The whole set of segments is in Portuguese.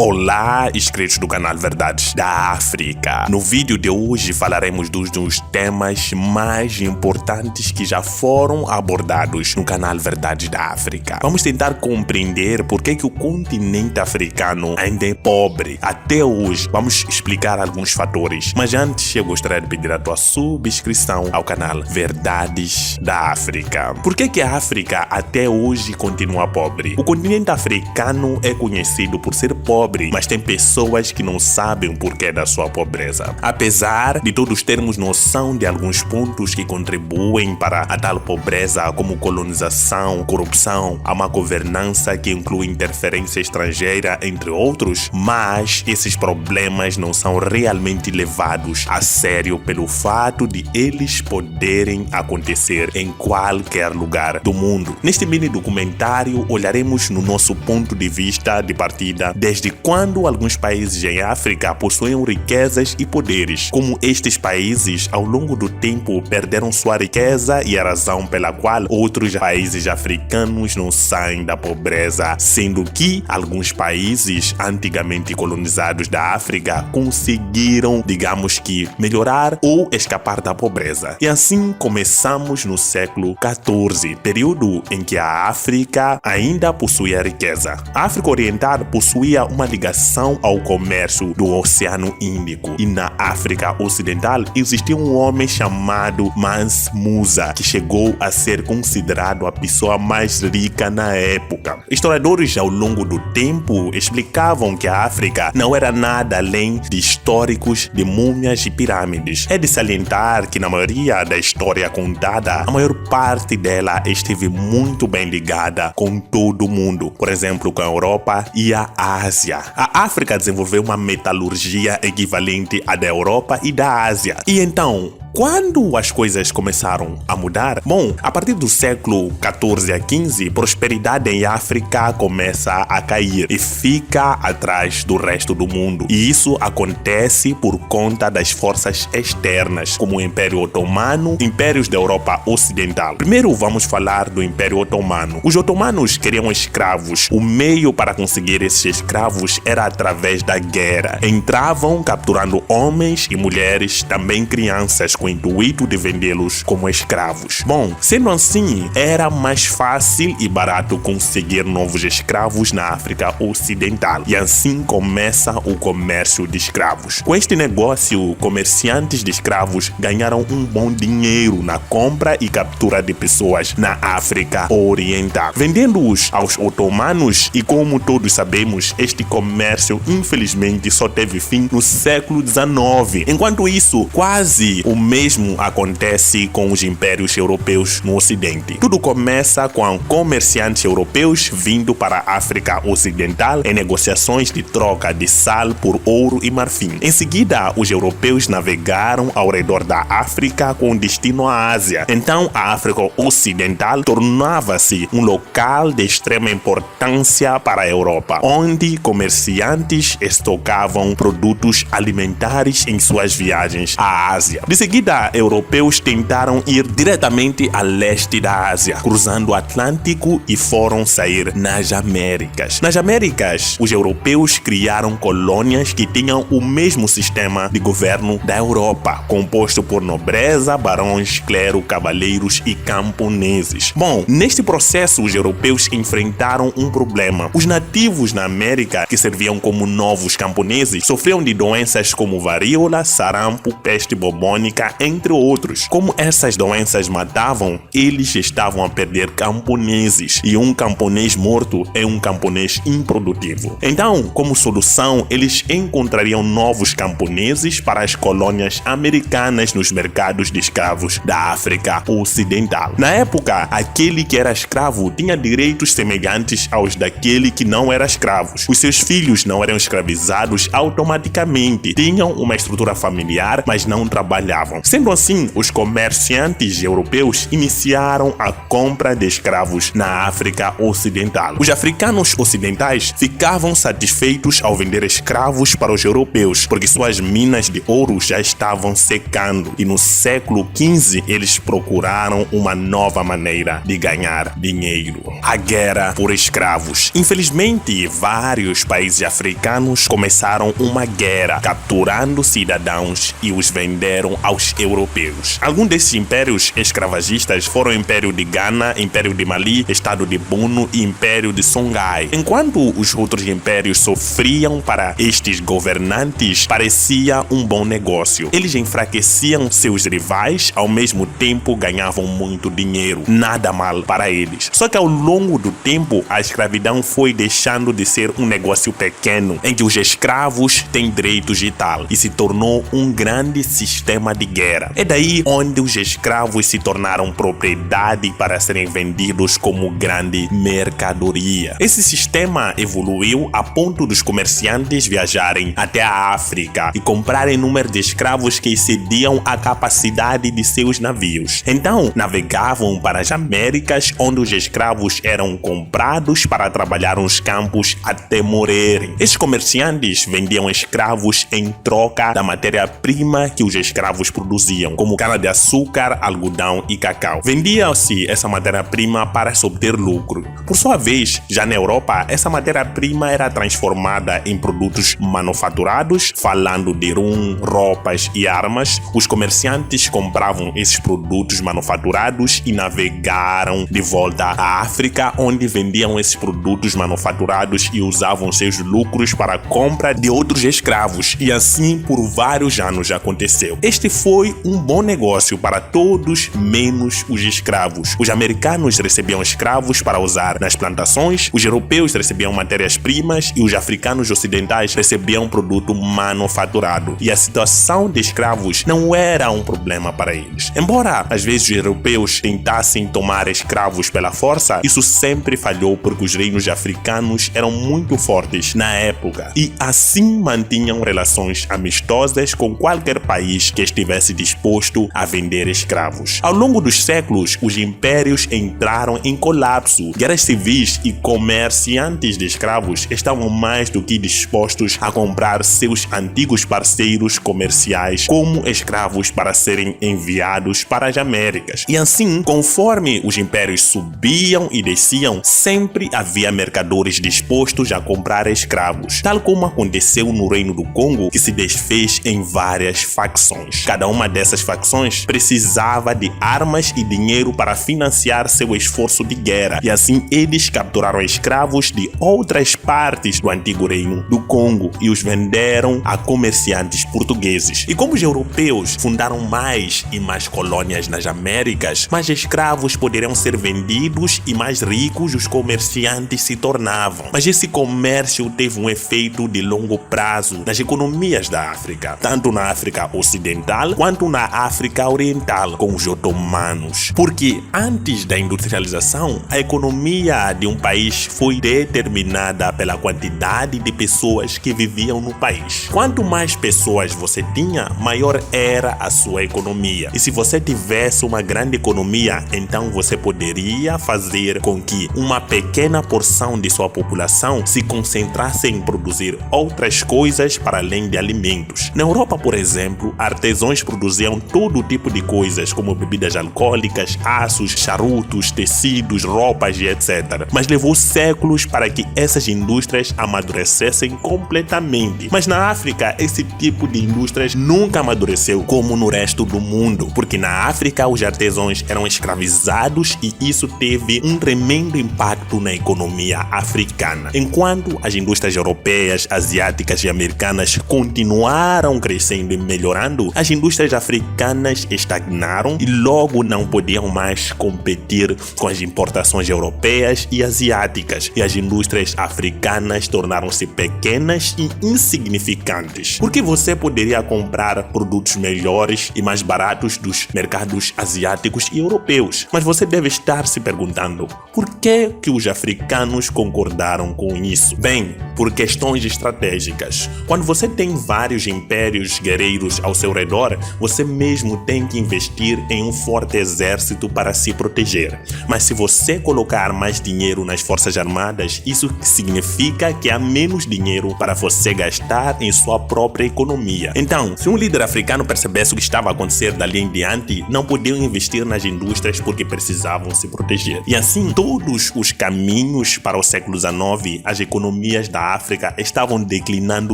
Olá, inscritos do canal Verdades da África. No vídeo de hoje falaremos dos temas mais importantes que já foram abordados no canal Verdades da África. Vamos tentar compreender por que o continente africano ainda é pobre até hoje. Vamos explicar alguns fatores. Mas antes, eu gostaria de pedir a tua subscrição ao canal Verdades da África. Por que a África até hoje continua pobre? O continente africano é conhecido por ser pobre, mas tem pessoas que não sabem o porquê da sua pobreza. Apesar de todos termos noção de alguns pontos que contribuem para a tal pobreza, como colonização, corrupção, a má governança que inclui interferência estrangeira, entre outros, mas esses problemas não são realmente levados a sério pelo fato de eles poderem acontecer em qualquer lugar do mundo. Neste mini documentário, olharemos no nosso ponto de vista de partida desde quando alguns países em África possuem riquezas e poderes, como estes países ao longo do tempo perderam sua riqueza e a razão pela qual outros países africanos não saem da pobreza, sendo que alguns países antigamente colonizados da África conseguiram, digamos que, melhorar ou escapar da pobreza. E assim começamos no século XIV, período em que a África ainda possuía riqueza. A África Oriental possuía uma ligação ao comércio do Oceano Índico, e na África Ocidental existia um homem chamado Mansa Musa, que chegou a ser considerado a pessoa mais rica na época. Historiadores ao longo do tempo explicavam que a África não era nada além de históricos de múmias e pirâmides. É de salientar que na maioria da história contada, a maior parte dela esteve muito bem ligada com todo o mundo, por exemplo, com a Europa e a Ásia. A África desenvolveu uma metalurgia equivalente à da Europa e da Ásia. E então, quando as coisas começaram a mudar? Bom, a partir do século XIV a XV, prosperidade em África começa a cair e fica atrás do resto do mundo. E isso acontece por conta das forças externas, como o Império Otomano, impérios da Europa Ocidental. Primeiro vamos falar do Império Otomano. Os otomanos queriam escravos. O meio para conseguir esses escravos era através da guerra. Entravam capturando homens e mulheres, também crianças, com o intuito de vendê-los como escravos. Bom, sendo assim, era mais fácil e barato conseguir novos escravos na África Ocidental. E assim começa o comércio de escravos. Com este negócio, comerciantes de escravos ganharam um bom dinheiro na compra e captura de pessoas na África Oriental, vendendo-os aos otomanos, e como todos sabemos, este comércio infelizmente só teve fim no século XIX. Enquanto isso, quase o mesmo acontece com os impérios europeus no Ocidente. Tudo começa com comerciantes europeus vindo para a África Ocidental em negociações de troca de sal por ouro e marfim. Em seguida, os europeus navegaram ao redor da África com destino à Ásia. Então, a África Ocidental tornava-se um local de extrema importância para a Europa, onde comerciantes estocavam produtos alimentares em suas viagens à Ásia. De seguida, europeus tentaram ir diretamente a leste da Ásia, cruzando o Atlântico, e foram sair nas Américas. Nas Américas, os europeus criaram colônias que tinham o mesmo sistema de governo da Europa, composto por nobreza, barões, clero, cavaleiros e camponeses. Bom, neste processo, os europeus enfrentaram um problema. Os nativos na América, que serviam como novos camponeses, sofriam de doenças como varíola, sarampo, peste bubônica, entre outros. Como essas doenças matavam, eles estavam a perder camponeses, e um camponês morto é um camponês improdutivo. Então, como solução, eles encontrariam novos camponeses para as colônias americanas nos mercados de escravos da África Ocidental. Na época, aquele que era escravo tinha direitos semelhantes aos daquele que não era escravo. Os seus filhos não eram escravizados automaticamente, tinham uma estrutura familiar, mas não trabalhavam. Sendo assim, os comerciantes europeus iniciaram a compra de escravos na África Ocidental. Os africanos ocidentais ficavam satisfeitos ao vender escravos para os europeus, porque suas minas de ouro já estavam secando, e no século XV eles procuraram uma nova maneira de ganhar dinheiro: a guerra por escravos. Infelizmente, vários países africanos começaram uma guerra, capturando cidadãos e os venderam aos europeus. Alguns desses impérios escravagistas foram o Império de Ghana, Império de Mali, Estado de Bono e Império de Songhai. Enquanto os outros impérios sofriam para estes governantes, parecia um bom negócio. Eles enfraqueciam seus rivais, ao mesmo tempo ganhavam muito dinheiro. Nada mal para eles. Só que ao longo do tempo, a escravidão foi deixando de ser um negócio pequeno, em que os escravos têm direitos e tal, e se tornou um grande sistema de guerra. É daí onde os escravos se tornaram propriedade para serem vendidos como grande mercadoria. Esse sistema evoluiu a ponto dos comerciantes viajarem até a África e comprarem número de escravos que excediam a capacidade de seus navios. Então, navegavam para as Américas, onde os escravos eram comprados para trabalhar nos campos até morrerem. Esses comerciantes vendiam escravos em troca da matéria-prima que os escravos produziam, como cana-de-açúcar, algodão e cacau. Vendia-se essa matéria-prima para se obter lucro. Por sua vez, já na Europa, essa matéria-prima era transformada em produtos manufaturados, falando de rum, roupas e armas. Os comerciantes compravam esses produtos manufaturados e navegaram de volta à África, onde vendiam esses produtos manufaturados e usavam seus lucros para a compra de outros escravos. E assim por vários anos aconteceu. Este foi um bom negócio para todos, menos os escravos. Os americanos recebiam escravos para usar nas plantações, os europeus recebiam matérias-primas e os africanos ocidentais recebiam produto manufaturado. E a situação de escravos não era um problema para eles. Embora às vezes os europeus tentassem tomar escravos pela força, isso sempre falhou porque os reinos africanos eram muito fortes na época e assim mantinham relações amistosas com qualquer país que estivesse disposto a vender escravos. Ao longo dos séculos, os impérios entraram em colapso. Guerras civis e comerciantes de escravos estavam mais do que dispostos a comprar seus antigos parceiros comerciais como escravos para serem enviados para as Américas. E assim, conforme os impérios subiam e desciam, sempre havia mercadores dispostos a comprar escravos, tal como aconteceu no Reino do Congo, que se desfez em várias facções. Cada uma dessas facções precisava de armas e dinheiro para financiar seu esforço de guerra, e assim eles capturaram escravos de outras partes do antigo Reino do Congo e os venderam a comerciantes portugueses. E como os europeus fundaram mais e mais colônias nas Américas, mais escravos poderiam ser vendidos e mais ricos os comerciantes se tornavam. Mas esse comércio teve um efeito de longo prazo nas economias da África, tanto na África Ocidental quanto na África Oriental, com os otomanos. Porque antes da industrialização, a economia de um país foi determinada pela quantidade de pessoas que viviam no país. Quanto mais pessoas você tinha, maior era a sua economia. E se você tivesse uma grande economia, então você poderia fazer com que uma pequena porção de sua população se concentrasse em produzir outras coisas para além de alimentos. Na Europa, por exemplo, artesãos produziam todo tipo de coisas, como bebidas alcoólicas, aços, charutos, tecidos, roupas e etc. Mas levou séculos para que essas indústrias amadurecessem completamente. Mas na África, esse tipo de indústrias nunca amadureceu como no resto do mundo, porque na África os artesãos eram escravizados e isso teve um tremendo impacto na economia africana. Enquanto as indústrias europeias, asiáticas e americanas continuaram crescendo e melhorando, as indústrias africanas estagnaram e logo não podiam mais competir com as importações europeias e asiáticas, e as indústrias africanas tornaram-se pequenas e insignificantes. Porque você poderia comprar produtos melhores e mais baratos dos mercados asiáticos e europeus, mas você deve estar se perguntando por que os africanos concordaram com isso? Bem, por questões estratégicas. Quando você tem vários impérios guerreiros ao seu redor, você mesmo tem que investir em um forte exército para se proteger. Mas se você colocar mais dinheiro nas forças armadas, isso significa que há menos dinheiro para você gastar em sua própria economia. Então, se um líder africano percebesse o que estava a acontecer dali em diante, não podiam investir nas indústrias porque precisavam se proteger. E assim, todos os caminhos para o século XIX, as economias da África estavam declinando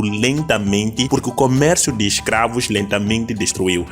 lentamente porque o comércio de escravos lentamente destruiu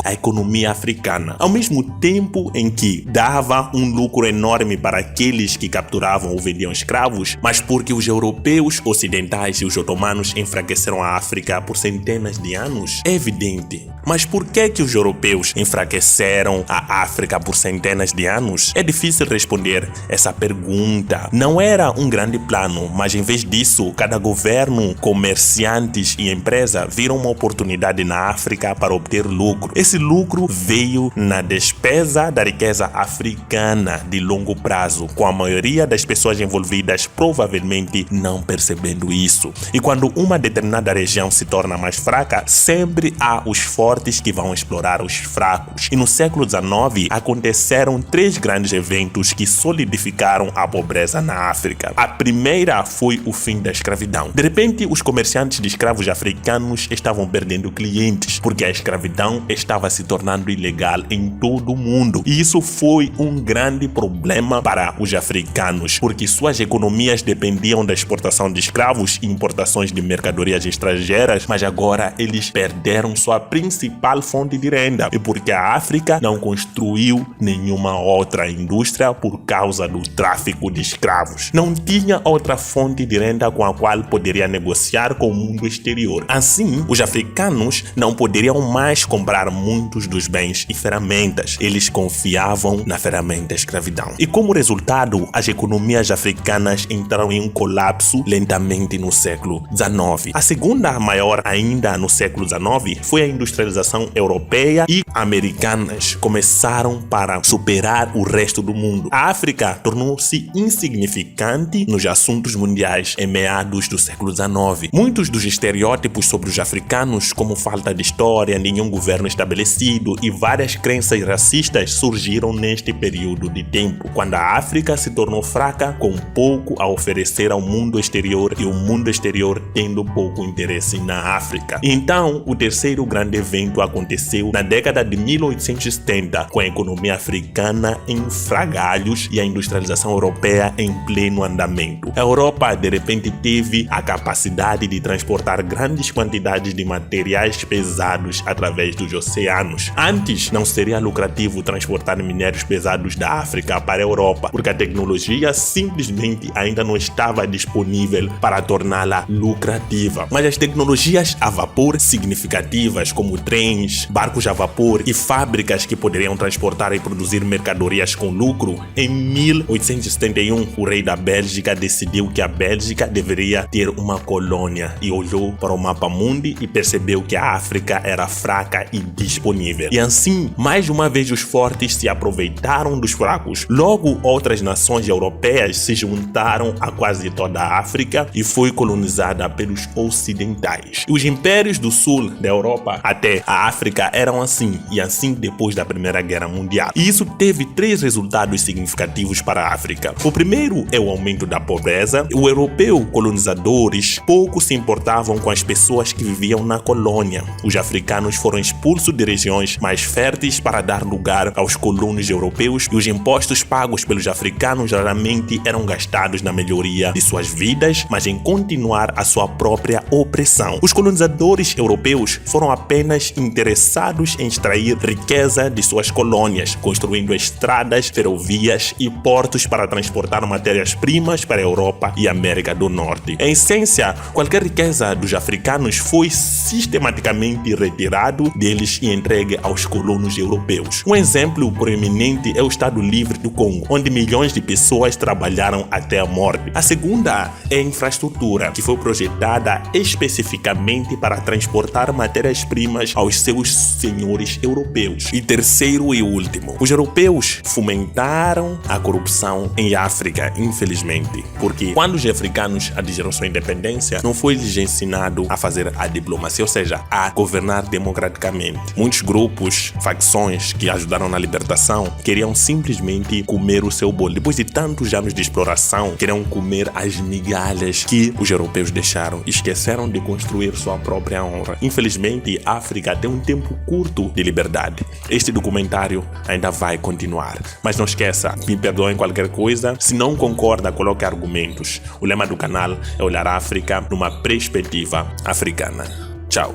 a economia africana. Ao mesmo tempo em que dava um lucro enorme para aqueles que capturavam ou vendiam escravos, mas porque os europeus ocidentais e os otomanos enfraqueceram a África por centenas de anos? É evidente. Mas por que os europeus enfraqueceram a África por centenas de anos? É difícil responder essa pergunta. Não era um grande plano, mas em vez disso, cada governo, comerciantes e empresa viram uma oportunidade na África para obter lucro. Esse lucro veio na despesa da riqueza africana de longo prazo, com a maioria das pessoas envolvidas provavelmente não percebendo isso. E quando uma determinada região se torna mais fraca, sempre há os fortes que vão explorar os fracos. E no século XIX aconteceram 3 grandes eventos que solidificaram a pobreza na África. A primeira foi o fim da escravidão. De repente, os comerciantes de escravos africanos estavam perdendo clientes, porque a escravidão estava se tornando ilegal em todo o mundo. E isso foi um grande problema para os africanos, porque suas economias dependiam da exportação de escravos e importações de mercadorias estrangeiras, mas agora eles perderam sua principal fonte de renda, e porque a África não construiu nenhuma outra indústria por causa do tráfico de escravos. Não tinha outra fonte de renda com a qual poderia negociar com o mundo exterior. Assim, os africanos não poderiam mais comprar muitos dos bens e ferramentas. Eles confiavam na ferramenta escravidão. E como resultado, as economias africanas entraram em um colapso lentamente no século XIX. A segunda maior ainda no século XIX foi a industrialização europeia, e americanas começaram para superar o resto do mundo. A África tornou-se insignificante nos assuntos mundiais em meados do século XIX. Muitos dos estereótipos sobre os africanos, como falta de história, nenhum governo estabelecido e várias crenças racistas, surgiram neste período de tempo, quando a África se tornou fraca, com pouco a oferecer ao mundo exterior e o mundo exterior tendo pouco interesse na África. Então, o terceiro grande evento aconteceu na década de 1870, com a economia africana em frangalhos e a industrialização europeia em pleno andamento. A Europa, de repente, teve a capacidade de transportar grandes quantidades de materiais pesados através dos oceanos. Antes, não seria lucrativo transportar minérios pesados da África para a Europa, porque a tecnologia simplesmente ainda não estava disponível para torná-la lucrativa. Mas as tecnologias a vapor significativas, como trens, barcos a vapor e fábricas que poderiam transportar e produzir mercadorias com lucro, em 1871, o rei da Bélgica decidiu que a Bélgica deveria ter uma colônia e olhou para o mapa mundi e percebeu que a África era fraca e disponível. E assim, mais uma vez os fortes se aproveitaram dos fracos. Logo, outras nações europeias se juntaram a quase toda a África e foi colonizada pelos ocidentais. Os impérios do sul da Europa até a África eram assim, e assim depois da Primeira Guerra Mundial. E isso teve 3 resultados significativos para a África. O primeiro é o aumento da pobreza. Os europeus colonizadores pouco se importavam com as pessoas que viviam na colônia. Os africanos foram expulsos de regiões mais férteis para dar lugar aos colonos europeus, e os impostos pagos pelos africanos raramente eram gastados na melhoria de suas vidas, mas em continuar a sua própria opressão. Os colonizadores europeus foram apenas interessados em extrair riqueza de suas colônias, construindo estradas, ferrovias e portos para transportar matérias-primas para a Europa e América do Norte. Em essência, qualquer riqueza dos africanos foi sistematicamente retirado deles e entregue aos colonos europeus. Um exemplo proeminente é o Estado Livre do Congo, onde milhões de pessoas trabalharam até a morte. A segunda é a infraestrutura, que foi projetada especificamente para transportar matérias-primas aos seus senhores europeus. E terceiro e último, os europeus fomentaram a corrupção em África, infelizmente, porque quando os africanos adquiriram sua independência, não foi lhes ensinado a fazer a diplomacia, ou seja, a governar democraticamente. Muitos grupos, facções que ajudaram na libertação, queriam simplesmente comer o seu bolo. Depois de tantos anos de exploração, queriam comer as migalhas que os europeus deixaram e esqueceram de construir sua própria honra. Infelizmente, a África tem um tempo curto de liberdade. Este documentário ainda vai continuar. Mas não esqueça, me perdoem qualquer coisa. Se não concorda, coloque argumentos. O lema do canal é olhar a África numa perspectiva africana. Tchau.